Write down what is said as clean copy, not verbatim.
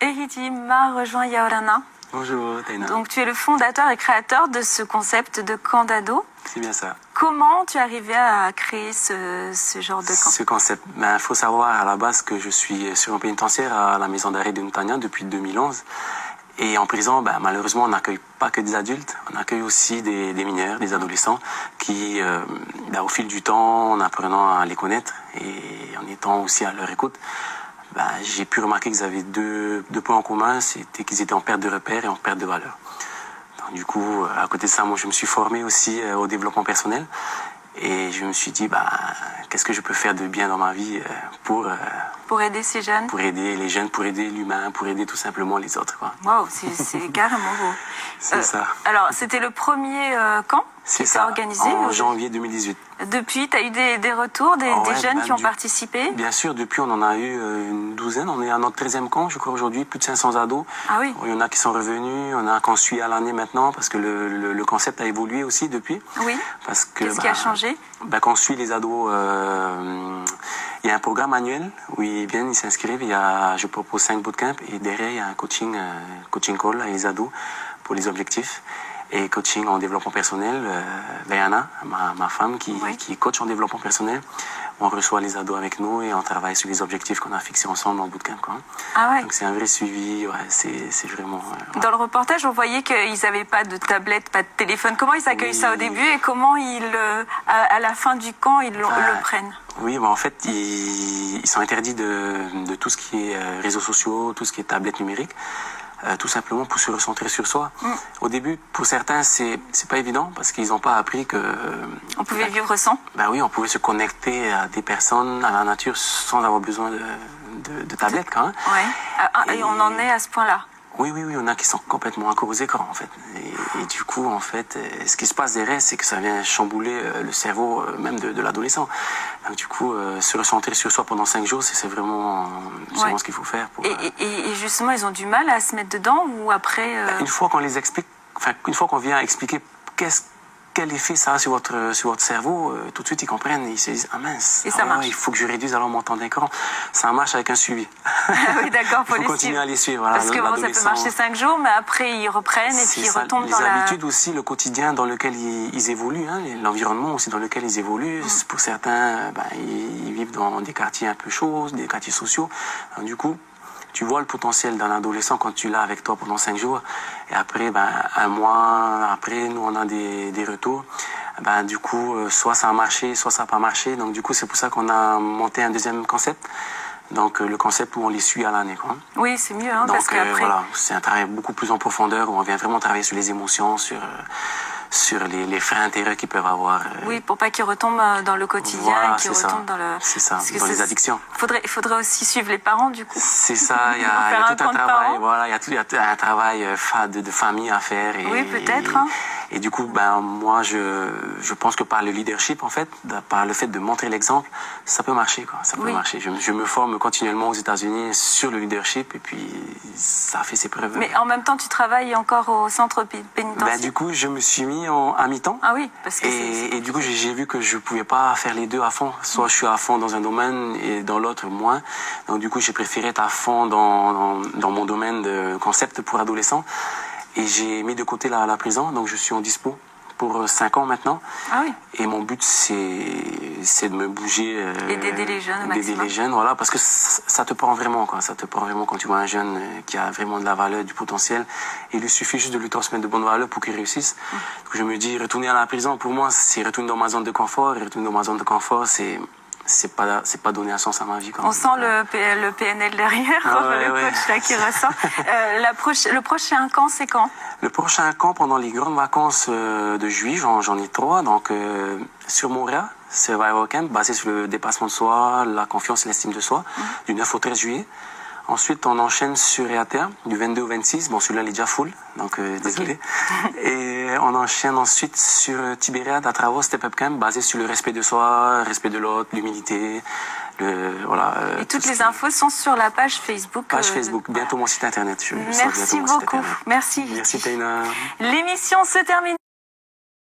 Eridi m'a rejoint Yaorana. Bonjour Taina. Donc tu es le fondateur et créateur de ce concept de camp d'ado. C'est bien ça. Comment tu es arrivé à créer ce genre de camp? Ce concept, faut savoir à la base que je suis sur un pénitentiaire à la maison d'arrêt de Ntanya depuis 2011. Et en prison, malheureusement, on n'accueille pas que des adultes, on accueille aussi des mineurs, des adolescents qui, au fil du temps, en apprenant à les connaître et en étant aussi à leur écoute, j'ai pu remarquer qu'ils avaient deux points en commun, c'était qu'ils étaient en perte de repères et en perte de valeur. Donc, du coup, à côté de ça, moi, je me suis formé aussi au développement personnel et je me suis dit, qu'est-ce que je peux faire de bien dans ma vie pour aider ces jeunes? Pour aider les jeunes, pour aider l'humain, pour aider tout simplement les autres. Waouh, c'est carrément beau. C'est ça. Alors, c'était le premier camp qui s'est organisé en janvier 2018. Depuis, tu as eu des retours, des jeunes qui ont participé? Bien sûr, depuis, on en a eu une douzaine. On est à notre 13e camp, je crois, aujourd'hui, plus de 500 ados. Ah oui. Il y en a qui sont revenus, il y en a qu'on suit à l'année maintenant, parce que le concept a évolué aussi depuis. Oui. Qu'est-ce qui a changé? Qu'on suit les ados, il y a un programme annuel où ils viennent, ils s'inscrivent. Je propose 5 bootcamps et derrière, il y a un coaching call avec les ados pour les objectifs. Et coaching en développement personnel, Diana, ma femme, qui est coach en développement personnel. On reçoit les ados avec nous et on travaille sur les objectifs qu'on a fixés ensemble dans le bootcamp. Ah ouais. Donc c'est un vrai suivi, c'est vraiment... Dans le reportage, on voyait qu'ils n'avaient pas de tablette, pas de téléphone. Comment ils accueillent ça au début et comment à la fin du camp, ils le prennent? Oui, en fait, ils sont interdits de tout ce qui est réseaux sociaux, tout ce qui est tablette numérique. Tout simplement pour se recentrer sur soi. Au début, pour certains, c'est pas évident parce qu'ils n'ont pas appris que... on pouvait vivre sans? Oui, on pouvait se connecter à des personnes, à la nature, sans avoir besoin de tablette, quand même. Ouais. Et on en est à ce point-là? Oui, il y en a qui sont complètement accros aux écrans, en fait. Et du coup, en fait, ce qui se passe derrière, c'est que ça vient chambouler le cerveau même de l'adolescent. Donc, du coup, se recentrer sur soi pendant 5 jours, c'est vraiment ce qu'il faut faire. Et justement, ils ont du mal à se mettre dedans ou après... Une fois qu'on les explique, une fois qu'on vient expliquer quel effet ça a sur votre cerveau, tout de suite ils comprennent, ils se disent « Ah mince, et ça marche. Il faut que je réduise alors mon temps d'écran. » Ça marche avec un suivi. Oui, d'accord, il faut continuer à les suivre. Voilà, parce que ça peut marcher 5 jours, mais après ils reprennent et puis ils retombent dans les habitudes aussi, le quotidien dans lequel ils évoluent, l'environnement aussi dans lequel ils évoluent. Pour certains, ils vivent dans des quartiers un peu chauds, des quartiers sociaux. Alors, du coup, tu vois le potentiel d'un adolescent quand tu l'as avec toi pendant 5 jours. Et après, un mois après, nous, on a des retours. Du coup, soit ça a marché, soit ça n'a pas marché. Donc, du coup, c'est pour ça qu'on a monté un deuxième concept. Donc, le concept où on les suit à l'année. Oui, c'est mieux. Donc, parce qu'après... voilà, c'est un travail beaucoup plus en profondeur où on vient vraiment travailler sur les émotions, sur les freins intérieurs qu'ils peuvent avoir. Oui, pour pas qu'ils retombent dans le quotidien, qu'ils retombent dans le... C'est ça, dans les addictions. Il faudrait aussi suivre les parents, du coup. C'est ça, il y a tout un travail, il y a un travail de famille à faire. Oui, peut-être. Et du coup, moi, je pense que par le leadership, en fait, par le fait de montrer l'exemple, ça peut marcher, Ça peut marcher. Je me forme continuellement aux États-Unis sur le leadership et puis ça a fait ses preuves. Mais en même temps, tu travailles encore au centre pénitentiaire? Du coup, je me suis mis à mi-temps. Ah oui, parce que et du coup, j'ai vu que je pouvais pas faire les deux à fond. Soit je suis à fond dans un domaine et dans l'autre moins. Donc du coup, j'ai préféré être à fond dans mon domaine de concept pour adolescents. Et j'ai mis de côté la prison, donc je suis en dispo pour 5 ans maintenant. Ah oui. Et mon but, c'est de me bouger. Et d'aider les jeunes au maximum. D'aider les jeunes, voilà, parce que ça te prend vraiment, Ça te prend vraiment quand tu vois un jeune qui a vraiment de la valeur, du potentiel. Il lui suffit juste de lui transmettre de bonnes valeurs pour qu'il réussisse. Donc je me dis, retourner à la prison, pour moi, c'est retourner dans ma zone de confort. Et retourner dans ma zone de confort, c'est pas donner un sens à ma vie. On sent le PNL derrière, le coach là qui ressent. Le prochain camp, c'est quand? Le prochain camp, pendant les grandes vacances de juillet, j'en ai 3. Donc, sur Montréal, Survival Camp, basé sur le dépassement de soi, la confiance et l'estime de soi, du 9 au 13 juillet. Ensuite, on enchaîne sur Eater, du 22 au 26. Bon, celui-là, il est déjà full, donc désolé. Et on enchaîne ensuite sur Tibériade, à travers Step Up Camp, basé sur le respect de soi, respect de l'autre, l'humilité. Et toutes les infos sont sur la page Facebook. Facebook, bientôt mon site internet. Merci beaucoup. Merci. Merci, Taina. L'émission se termine.